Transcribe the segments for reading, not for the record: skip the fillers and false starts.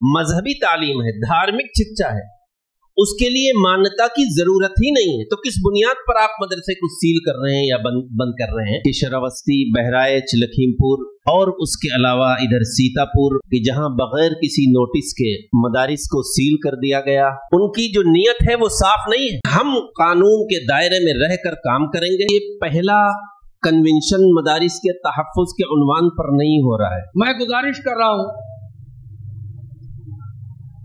मजहबी तालीम है, धार्मिक शिक्षा है, उसके लिए मान्यता की जरूरत ही नहीं है, तो किस बुनियाद पर आप मदरसे को सील कर रहे हैं या बंद कर रहे हैं? कि श्रावस्ती, बहराइच, लखीमपुर और उसके अलावा इधर सीतापुर कि जहां बगैर किसी नोटिस के मदारिस को सील कर दिया गया, उनकी जो नीयत है वो साफ नहीं है। हम कानून के दायरे में रहकर काम करेंगे। ये पहला कन्वेंशन मदारिस के तहफ़्फ़ुज़ के उन्वान पर नहीं हो रहा है। मैं गुजारिश कर रहा हूँ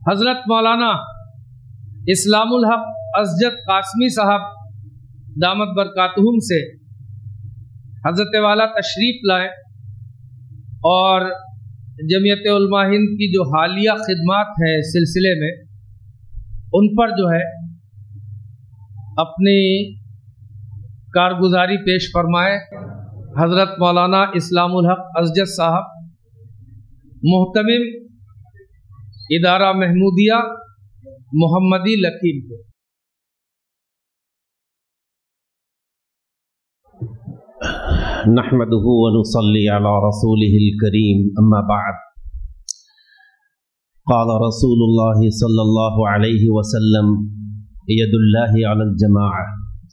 हजरत मौलाना इस्लामुल हक असजद कासमी साहब दामत बरकातुहुम से हजरत वाला तशरीफ लाए और जमीयत उलमा हिंद की जो हालिया खिदमात है इस सिलसिले में, उन पर जो है अपनी कारगुजारी पेश फरमाए। हजरत मौलाना इस्लामुल हक असजद साहब, मुहतमिम इदारा महमूदिया मोहम्मदी लखीमपुर। नहमदुहु व नुसल्ली अला रसूलिहिल करीम, अम्मा बअद। क़ाल रसूलुल्लाह सल्लल्लाहु अलैहि वसल्लम यदुल्लाहि अलल जमाअह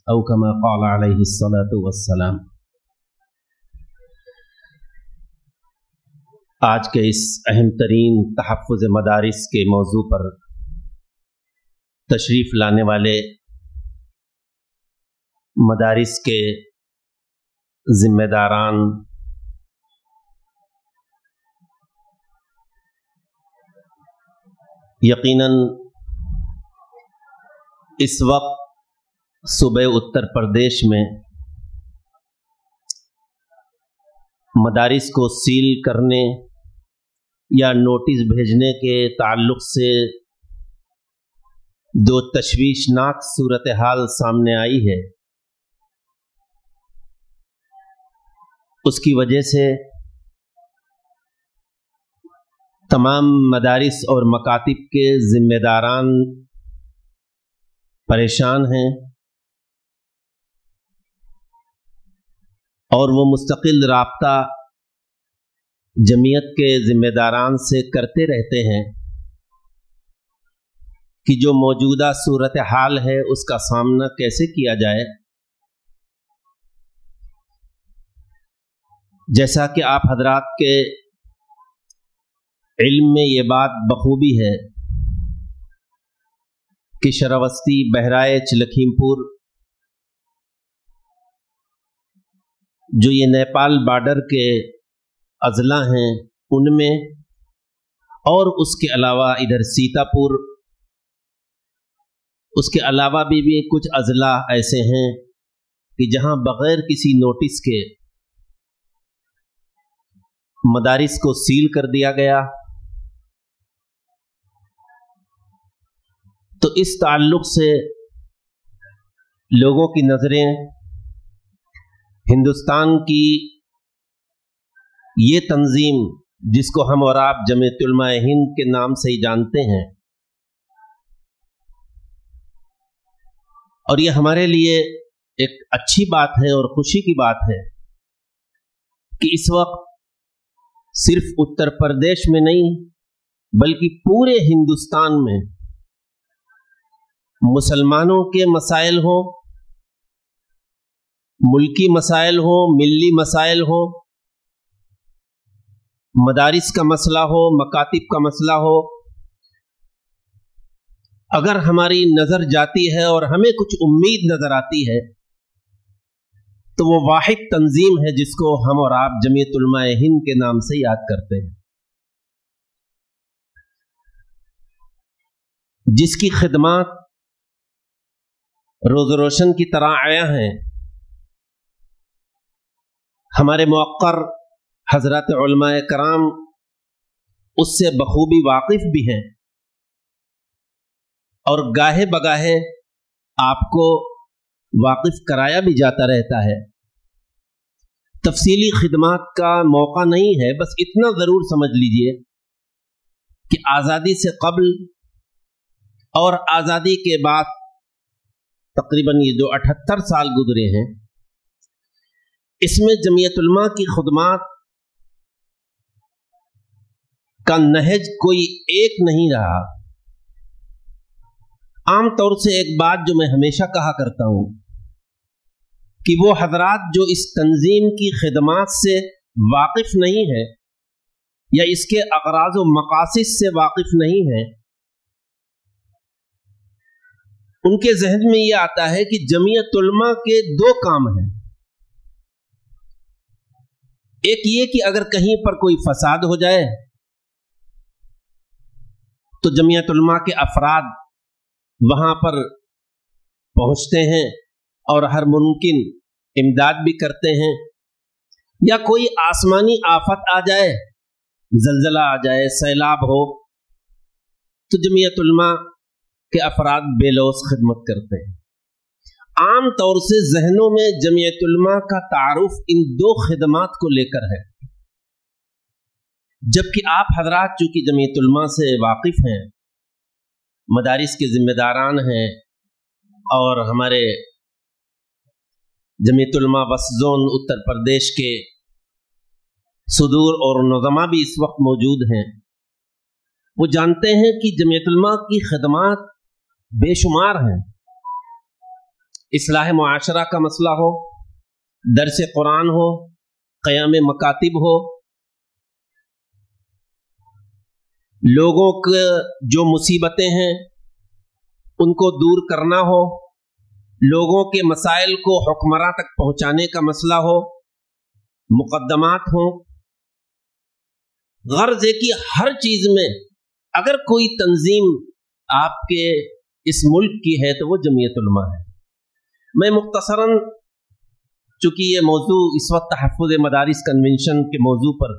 औ कमा क़ाल अलैहि अस्सलातु वस्सलाम। आज के इस अहम तरीन तहफ़्फ़ुज़ मदारिस के मौजू पर तशरीफ़ लाने वाले मदारिस के ज़िम्मेदारान, यकीनन इस वक्त सूबे उत्तर प्रदेश में मदारिस को सील करने या नोटिस भेजने के ताल्लुक़ से जो तशवीशनाक सूरत हाल सामने आई है, उसकी वजह से तमाम मदारिस और मकातिब के ज़िम्मेदारान परेशान हैं और वो मुस्तकिल राब्ता जमीयत के ज़िम्मेदारान से करते रहते हैं कि जो मौजूदा सूरत हाल है उसका सामना कैसे किया जाए। जैसा कि आप हजरात के इल्म में ये बात बखूबी है कि श्रावस्ती, बहराइच, लखीमपुर जो ये नेपाल बॉर्डर के अजला हैं उनमें, और उसके अलावा इधर सीतापुर, उसके अलावा भी कुछ अजला ऐसे हैं कि जहां बगैर किसी नोटिस के मदारिस को सील कर दिया गया। तो इस ताल्लुक़ से लोगों की नज़रें हिंदुस्तान की ये तंजीम जिसको हम और आप जमीयत उलमा हिंद के नाम से ही जानते हैं, और ये हमारे लिए एक अच्छी बात है और खुशी की बात है कि इस वक्त सिर्फ उत्तर प्रदेश में नहीं बल्कि पूरे हिंदुस्तान में मुसलमानों के मसाइल हों, मुल्की मसाइल हों, मिल्ली मसाइल हों, मदारिस का मसला हो, मकातिब का मसला हो, अगर हमारी नज़र जाती है और हमें कुछ उम्मीद नज़र आती है तो वो वाहिद तंजीम है जिसको हम और आप जमीयत उलमा हिंद के नाम से याद करते हैं, जिसकी खिदमत रोज़ रोशन की तरह आया हैं। हमारे मुअक्कर हजरत उलमा कराम उससे बखूबी वाकिफ भी हैं और गाहे बगाहे आपको वाकिफ कराया भी जाता रहता है। तफसीली खिदमत का मौका नहीं है, बस इतना ज़रूर समझ लीजिए कि आज़ादी से क़ब्ल और आज़ादी के बाद तकरीबन ये जो 78 साल गुजरे हैं, इसमें जमीयत उलमा की खिदमत का नहज कोई एक नहीं रहा। आम तौर से एक बात जो मैं हमेशा कहा करता हूं कि वो हजरात जो इस तंजीम की खिदमात से वाकिफ नहीं है या इसके अगराज व मकासिद से वाकिफ नहीं है, उनके जहन में ये आता है कि जमीयत उलमा के दो काम हैं। एक ये कि अगर कहीं पर कोई फसाद हो जाए तो जमीयत उलमा के अफराद वहां पर पहुंचते हैं और हर मुमकिन इमदाद भी करते हैं, या कोई आसमानी आफत आ जाए, जलजला आ जाए, सैलाब हो, तो जमीयत उलमा के अफराद बेलौस खिदमत करते हैं। आम तौर से जहनों में जमीयत उलमा का तारुफ इन दो खिदमात को लेकर है, जबकि आप हजरात चूंकि जमीयत उलमा से वाकिफ हैं, मदारिस के जिम्मेदारान हैं और हमारे जमीयत उलमा वस्ट जोन उत्तर प्रदेश के सुदूर और नज़मा भी इस वक्त मौजूद हैं, वो जानते हैं कि जमीयत उलमा की खिदमात बेशुमार हैं। इस्लाह मुआशरा का मसला हो, दरस कुरान हो, क़याम मकातिब हो, लोगों के जो मुसीबतें हैं उनको दूर करना हो, लोगों के मसाइल को हुक्मरां तक पहुंचाने का मसला हो, मुकद्दमात हो, गर्ज है कि हर चीज में अगर कोई तंजीम आपके इस मुल्क की है तो वो जमीयत उलमा है। मैं मुख्तसरन, चूंकि ये मौजू इस वक्त तहफ़्फ़ुज़ मदारिस कन्वेंशन के मौजू पर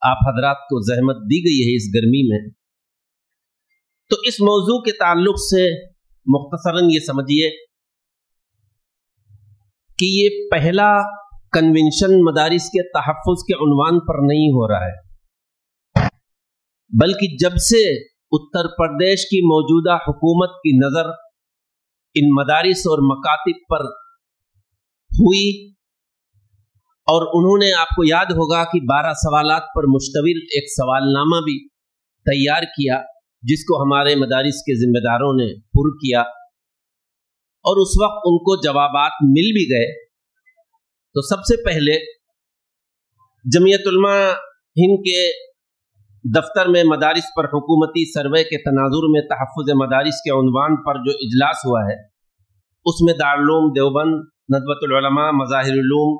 आप हजरात को जहमत दी गई है इस गर्मी में, तो इस मौजू के ताल्लुक से मुख्तसरन ये समझिए कि ये पहला कन्वेंशन मदारिस के तहफ़्फ़ुज़ के उन्वान पर नहीं हो रहा है, बल्कि जब से उत्तर प्रदेश की मौजूदा हुकूमत की नज़र इन मदारिस और मकातिब पर हुई और उन्होंने, आपको याद होगा कि 12 सवालात पर मुश्तमिल एक सवालनामा भी तैयार किया जिसको हमारे मदारिस के जिम्मेदारों ने पुर किया और उस वक्त उनको जवाबात मिल भी गए। तो सबसे पहले जमीयत उलमा हिंद के दफ्तर में मदारिस पर हुकूमती सर्वे के तनाजुर में तहफ़्फ़ुज़ मदारिस के उन्वान पर जो इजलास हुआ है उसमें दारुल उलूम देवबंद, नदवतुल उलमा, मज़ाहिरुल उलूम,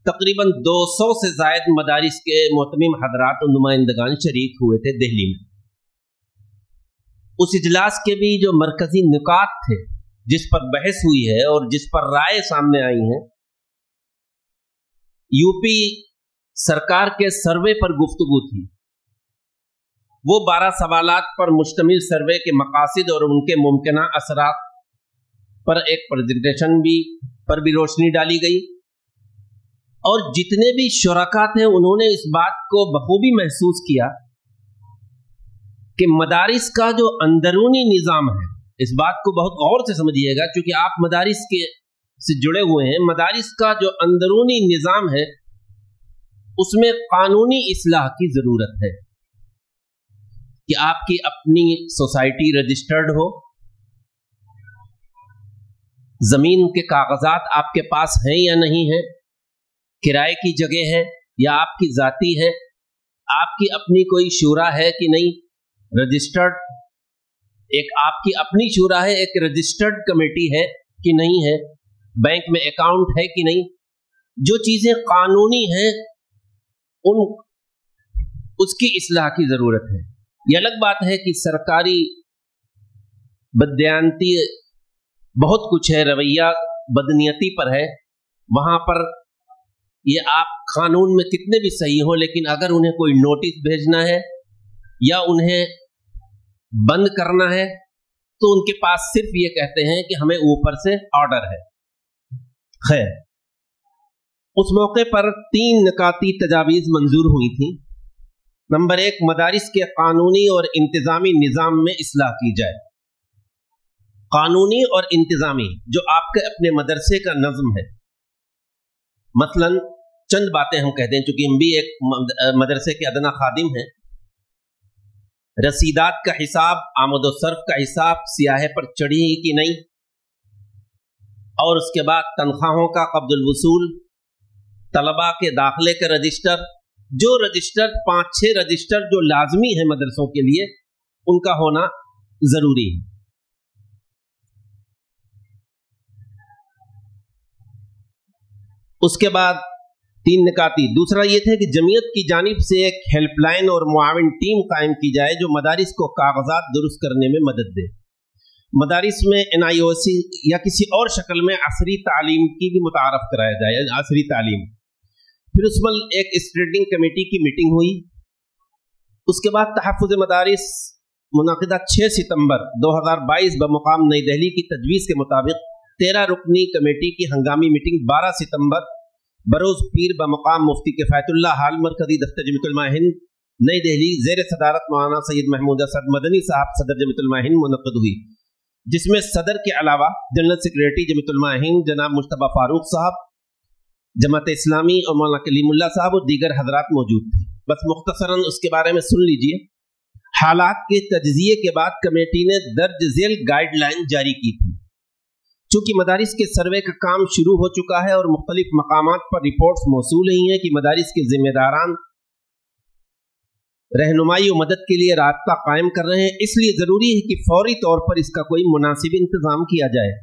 तकरीबन 200 से ज़ायद मदारिस के मोहतमिम हजरात और नुमाइंदगान शरीक हुए थे दिल्ली में। उस इजलास के भी जो मरकजी नुकात थे जिस पर बहस हुई है और जिस पर राय सामने आई हैं, यूपी सरकार के सर्वे पर गुफ्तगू थी। वो 12 सवालात पर मुश्तमिल सर्वे के मकासिद और उनके मुमकिना असरात पर एक प्रेजेंटेशन पर भी रोशनी डाली गई और जितने भी शुरका थे उन्होंने इस बात को बखूबी महसूस किया कि मदारिस का जो अंदरूनी निज़ाम है, इस बात को बहुत गौर से समझिएगा क्योंकि आप मदारिस के से जुड़े हुए हैं। मदारिस का जो अंदरूनी निज़ाम है उसमें कानूनी इस्लाह की ज़रूरत है कि आपकी अपनी सोसाइटी रजिस्टर्ड हो, ज़मीन के कागजात आपके पास हैं या नहीं है, किराए की जगह है या आपकी ज़ाती है, आपकी अपनी कोई शूरा है कि नहीं, रजिस्टर्ड, एक आपकी अपनी शूरा है, एक रजिस्टर्ड कमेटी है कि नहीं है, बैंक में अकाउंट है कि नहीं, जो चीज़ें कानूनी हैं उसकी इस्लाह की ज़रूरत है। ये अलग बात है कि सरकारी बददियानती बहुत कुछ है, रवैया बदनीयती पर है, वहाँ पर ये आप कानून में कितने भी सही हो, लेकिन अगर उन्हें कोई नोटिस भेजना है या उन्हें बंद करना है तो उनके पास सिर्फ ये कहते हैं कि हमें ऊपर से ऑर्डर है। खैर, उस मौके पर 3 निकाती तजावीज़ मंजूर हुई थी। नंबर 1, मदारिस के कानूनी और इंतज़ामी निज़ाम में इस्लाह की जाए। कानूनी और इंतज़ामी जो आपके अपने मदरसे का नज़म है, मसलन चंद बातें हम कहते हैं, चूंकि हम भी एक मदरसे के अदना खादिम हैं, रसीदात का हिसाब, आमद व सर्फ का हिसाब सियाहे पर चढ़ी है कि नहीं, और उसके बाद तनख्वाहों का कब्जुल वसूल, तलबा के दाखिले के रजिस्टर, जो रजिस्टर 5-6 रजिस्टर जो लाजमी है मदरसों के लिए, उनका होना जरूरी है। उसके बाद 3 निकाती, दूसरा ये थे कि जमीयत की जानिब से एक हेल्पलाइन और मुआविन टीम कायम की जाए जो मदारिस को कागजात दुरुस्त करने में मदद दे। मदारिस में NIOC या किसी और शक्ल में असरी तालीम की भी मुतारफ कराया जाए, असरी तालीम। फिर उसमें एक स्टैंडिंग कमेटी की मीटिंग हुई। उसके बाद तहफ़्फ़ुज़ मदारिस मुनाक़िदा 6 सितंबर 2022 बमुक़ाम नई दिल्ली की तजवीज़ के मुताबिक 13 रुकनी कमेटी की हंगामी मीटिंग 12 सितंबर बरोज़ पीर बमुक़ाम मुफ्ती किफ़ायतुल्लाह हाल मरकज़ी दफ्तर जमीयतुल उलमा हिंद नई दिल्ली ज़ेर सदारत मौलाना सैयद महमूद असद मदनी साहब सदर जमीयतुल उलमा हिंद मुनक़्क़िद हुई, जिसमें सदर के अलावा जनरल सेक्रेटरी जमीयतुल उलमा हिंद जनाब मुश्तबा फारूक साहब, जमात इस्लामी और मौलाना कलीमुल्लाह साहब और दीगर हजरात मौजूद थे। बस मुख्तसरन उसके बारे में सुन लीजिए। हालात के तज्ज़िये के बाद कमेटी ने दर्ज झेल गाइडलाइन जारी की थी। चूँकि मदारिस के सर्वे का काम शुरू हो चुका है और मुख्तलिफ मकामात पर रिपोर्ट्स मौसूल ही हैं कि मदारिस के जिम्मेदारान रहनुमाई और मदद के लिए राब्ता कायम कर रहे हैं, इसलिए ज़रूरी है कि फौरी तौर पर इसका कोई मुनासिब इंतज़ाम किया जाए।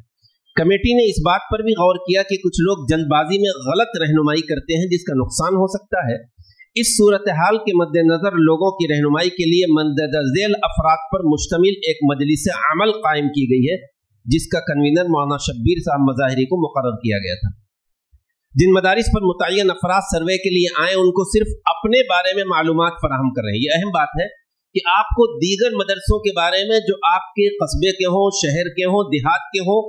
कमेटी ने इस बात पर भी गौर किया कि कुछ लोग जल्दबाजी में गलत रहनुमाई करते हैं जिसका नुकसान हो सकता है। इस सूरत हाल के मद्देनज़र लोगों की रहनुमाई के लिए मंदरजा झेल अफराद पर मुश्तमिल एक मजलिस अमल कायम की गई है, जिसका कन्वीनर मौलाना शब्बीर साहब मज़ाहिरी को मुकर्रर किया गया था। जिन मदारिस पर मुतय्यन अफराद सर्वे के लिए आए उनको सिर्फ अपने बारे में मालूमात फराहम कर रहे हैं। ये अहम बात है कि आपको दीगर मदरसों के बारे में जो आपके कस्बे के हों, शहर के हों, देहात के हों,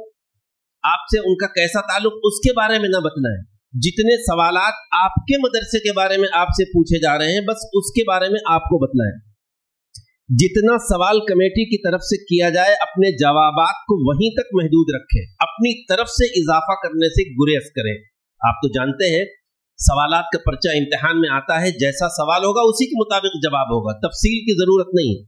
आपसे उनका कैसा ताल्लुक, उसके बारे में न बतलाएं। जितने सवालात आपके मदरसे के बारे में आपसे पूछे जा रहे हैं बस उसके बारे में आपको बतलाएं। जितना सवाल कमेटी की तरफ से किया जाए अपने जवाबात को वहीं तक महदूद रखें, अपनी तरफ से इजाफा करने से गुरेज करें। आप तो जानते हैं सवालात का पर्चा इम्तिहान में आता है, जैसा सवाल होगा उसी के मुताबिक जवाब होगा, तफसील की जरूरत नहीं।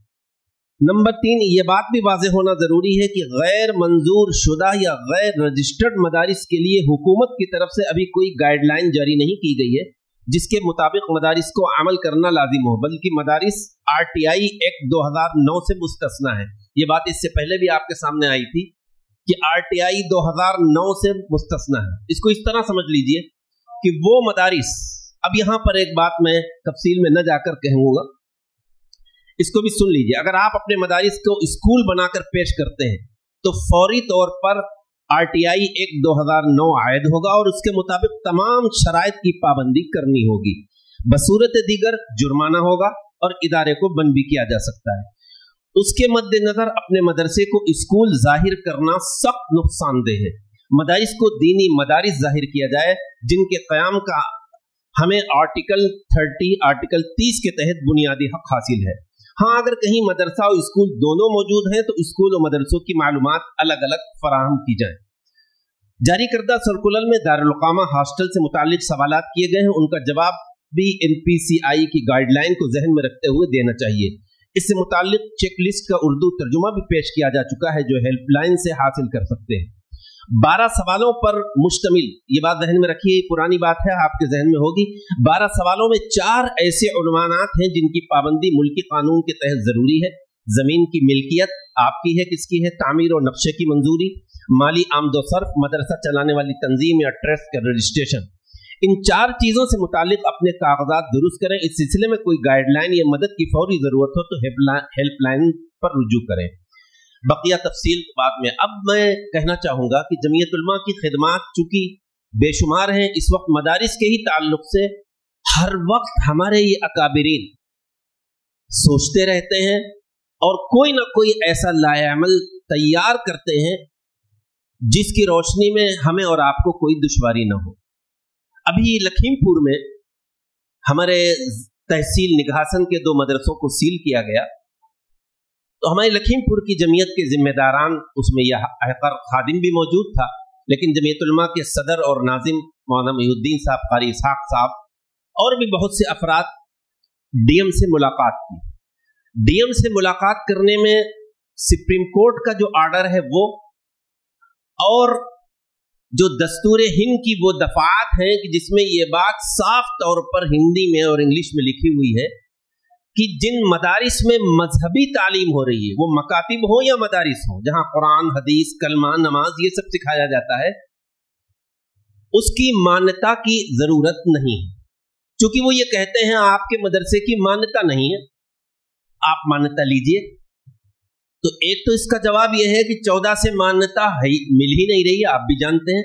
नंबर 3, ये बात भी वाज़ेह होना जरूरी है कि गैर मंजूर शुदा या गैर रजिस्टर्ड मदारिस के लिए हुकूमत की तरफ से अभी कोई गाइडलाइन जारी नहीं की गई है जिसके मुताबिक मदारिस को अमल करना लाजिम हो, बल्कि मदारिस RTI एक्ट 2009 से मुस्तस्ना है। ये बात इससे पहले भी आपके सामने आई थी कि RTI 2009 से मुस्तस्ना है। इसको इस तरह समझ लीजिए कि वो मदारिस, अब यहां पर एक बात मैं तफसील में न जाकर कहूंगा, इसको भी सुन लीजिए। अगर आप अपने मदारिस को स्कूल बनाकर पेश करते हैं तो फौरी तौर पर RTI एक्ट 2009 आयद होगा और उसके मुताबिक तमाम शराइत की पाबंदी करनी होगी। बसूरत दीगर जुर्माना होगा और इदारे को बंद भी किया जा सकता है। उसके मद्देनजर अपने मदरसे को स्कूल जाहिर करना सख्त नुकसानदेह है। मदारिस को दीनी मदारिस जाहिर किया जाए जिनके क़याम का हमें आर्टिकल 30 के तहत बुनियादी हक हासिल है। हाँ, अगर कहीं मदरसा और स्कूल दोनों मौजूद हैं तो स्कूल और मदरसों की मालूमात अलग अलग फराहम की जाए। जारी करदा सर्कुलर में दारुल-उक़ामा हॉस्टल से मुताल्लिक सवालात किए गए हैं, उनका जवाब भी NPCI की गाइडलाइन को जहन में रखते हुए देना चाहिए। इससे मुताल्लिक चेक लिस्ट का उर्दू तर्जुमा भी पेश किया जा चुका है जो हेल्पलाइन से हासिल कर सकते हैं। 12 सवालों पर मुश्तमिल, ये बात जहन में रखिए, पुरानी बात है, आपके जहन में होगी। 12 सवालों में 4 ऐसे उन्वानात हैं जिनकी पाबंदी मुल्की कानून के तहत जरूरी है। जमीन की मिल्कियत आपकी है, किसकी है, तामीर और नक्शे की मंजूरी, माली आमदोसरफ, मदरसा चलाने वाली तंजीम या ट्रस्ट का रजिस्ट्रेशन। इन 4 चीजों से मुतालिक अपने कागजात दुरुस्त करें। इस सिलसिले में कोई गाइडलाइन या मदद की फौरी जरूरत हो तो हेल्पलाइन पर रुजू करें। बकिया तफसील बाद में। अब मैं कहना चाहूंगा कि जमीयत उलमा की खिदमात चूंकि बेशुमार हैं, इस वक्त मदारिस के ही ताल्लुक से हर वक्त हमारे ये अकाबिरीन सोचते रहते हैं और कोई ना कोई ऐसा लाएअमल तैयार करते हैं जिसकी रोशनी में हमें और आपको कोई दुश्वारी ना हो। अभी लखीमपुर में हमारे तहसील निघासन के 2 मदरसों को सील किया गया, तो हमारी लखीमपुर की जमीयत के जिम्मेदारान, उसमें यह अहकर खादिम भी मौजूद था, लेकिन जमीयत उलमा के सदर और नाजिम मौलाना मुहीउद्दीन साहब, कारी इसहाक साहब और भी बहुत से अफराद DM से मुलाकात की। डीएम से मुलाकात करने में सुप्रीम कोर्ट का जो आर्डर है वो, और जो दस्तूर हिंद की वो दफात हैं कि जिसमें ये बात साफ तौर पर हिंदी में और इंग्लिश में लिखी हुई है कि जिन मदारिस में मजहबी तालीम हो रही है, वो मकातिब हो या मदारिस हो, जहां कुरान, हदीस, कलमा, नमाज ये सब सिखाया जाता है, उसकी मान्यता की जरूरत नहीं है। क्योंकि वो ये कहते हैं आपके मदरसे की मान्यता नहीं है, आप मान्यता लीजिए। तो एक तो इसका जवाब यह है कि 14 से मान्यता मिल ही नहीं रही है, आप भी जानते हैं।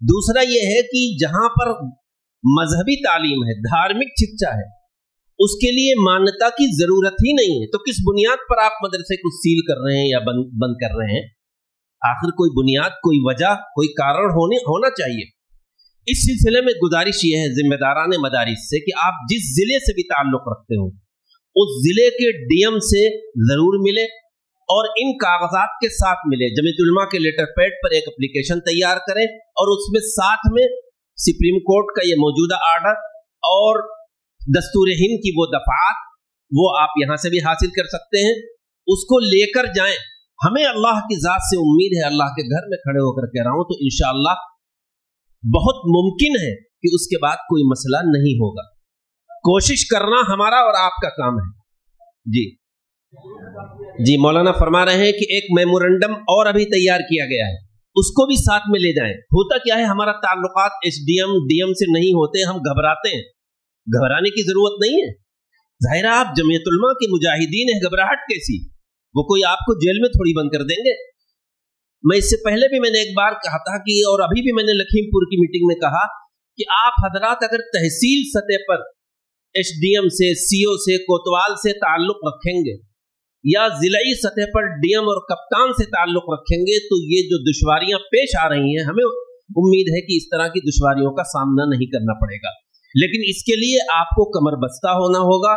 दूसरा यह है कि जहां पर मजहबी तालीम है, धार्मिक शिक्षा है, उसके लिए मान्यता की जरूरत ही नहीं है। तो किस बुनियाद पर आप मदरसे को सील कर रहे हैं या बंद कर रहे हैं? आखिर कोई बुनियाद, कोई वजह, कोई कारण होना चाहिए। इस सिलसिले में गुजारिश यह है जिम्मेदारान मदारिस से कि आप जिस जिले से भी ताल्लुक रखते हो उस जिले के डीएम से जरूर मिले और इन कागजात के साथ मिले। जमीयत उलमा के लेटर पैड पर एक एप्लीकेशन तैयार करें और उसमें साथ में सुप्रीम कोर्ट का ये मौजूदा आर्डर और दस्तूर हिंद की वो दफात, वो आप यहां से भी हासिल कर सकते हैं, उसको लेकर जाएं। हमें अल्लाह की जात से उम्मीद है, अल्लाह के घर में खड़े होकर कह रहा हूं, तो इंशाअल्लाह बहुत मुमकिन है कि उसके बाद कोई मसला नहीं होगा। कोशिश करना हमारा और आपका काम है। जी मौलाना फरमा रहे हैं कि एक मेमोरेंडम और अभी तैयार किया गया है, उसको भी साथ में ले जाएं। होता क्या है, हमारा ताल्लुकात एसडीएम डीएम से नहीं होते, हम घबराते हैं। घबराने की जरूरत नहीं है। जाहिर है आप जमीयत उलमा के मुजाहिदीन है, घबराहट कैसी? वो कोई आपको जेल में थोड़ी बंद कर देंगे। मैं इससे पहले भी मैंने एक बार कहा था कि, और अभी भी मैंने लखीमपुर की मीटिंग में कहा कि आप हजरात अगर तहसील सतह पर एसडीएम से, सीओ से, कोतवाल से ताल्लुक रखेंगे या जिलाई सतह पर डीएम और कप्तान से ताल्लुक रखेंगे, तो ये जो दुश्वारियां पेश आ रही हैं, हमें उम्मीद है कि इस तरह की दुश्वारियों का सामना नहीं करना पड़ेगा। लेकिन इसके लिए आपको कमर बस्ता होना होगा,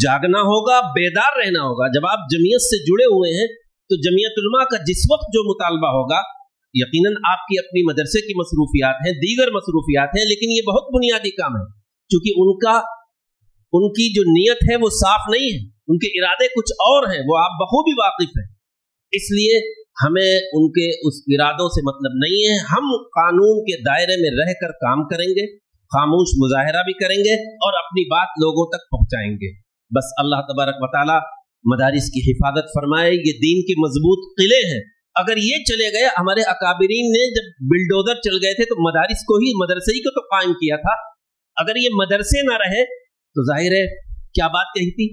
जागना होगा, बेदार रहना होगा। जब आप जमीयत से जुड़े हुए हैं तो जमीयत उलमा का जिस वक्त जो मुतालबा होगा, यकीनन आपकी अपनी मदरसे की मसरूफियात हैं, दीगर मसरूफियात हैं, लेकिन ये बहुत बुनियादी काम है क्योंकि उनकी जो नीयत है वो साफ नहीं है, उनके इरादे कुछ और हैं, वो आप बखूबी वाकिफ हैं। इसलिए हमें उनके उस इरादों से मतलब नहीं है। हम कानून के दायरे में रहकर काम करेंगे, खामोश मुजाहिरा भी करेंगे और अपनी बात लोगों तक पहुंचाएंगे। बस अल्लाह तबारक व तआला मदारिस की हिफाजत फरमाए। ये दीन के मजबूत किले हैं, अगर ये चले गए, हमारे अकाबिरीन ने जब बिल्डोजर चल गए थे तो मदारिस को ही, मदरसे ही को तो कायम किया था। अगर ये मदरसे ना रहे तो जाहिर है क्या बात कही थी,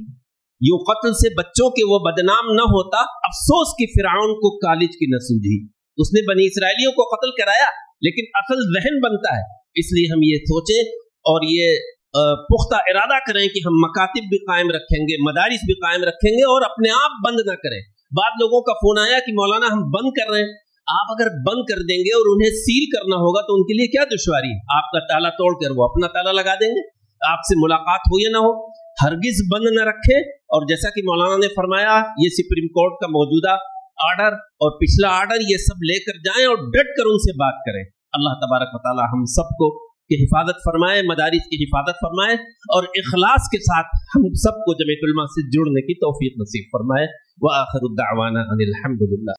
यूं कत्ल से बच्चों के वो बदनाम न होता, अफसोस की फिरौन को कालिज की न सूझी। उसने बनी इसराइलियों को कत्ल कराया, लेकिन असल जहन बनता है। इसलिए हम ये सोचें और ये पुख्ता इरादा करें कि हम मकातिब भी कायम रखेंगे, मदारिस भी कायम रखेंगे और अपने आप बंद ना करें। बाद लोगों का फोन आया कि मौलाना हम बंद कर रहे हैं। आप अगर बंद कर देंगे और उन्हें सील करना होगा तो उनके लिए क्या दुश्वारी? आपका ताला तोड़कर वो अपना ताला लगा देंगे, आपसे मुलाकात हो या ना हो। हरगिज बंद न रखें। और जैसा कि मौलाना ने फरमाया, ये सुप्रीम कोर्ट का मौजूदा आर्डर और पिछला आर्डर, ये सब लेकर जाएं और डट कर उनसे बात करें। अल्लाह तबारक व तआला हम सबको की हिफाजत फरमाए, मदारिस की हिफाजत फरमाए और इखलास के साथ हम सबको जमीयत उलमा से जुड़ने की तौफीक नसीब फरमाए। व आखिरु दावाना अनिल हम्दुलिल्लाह।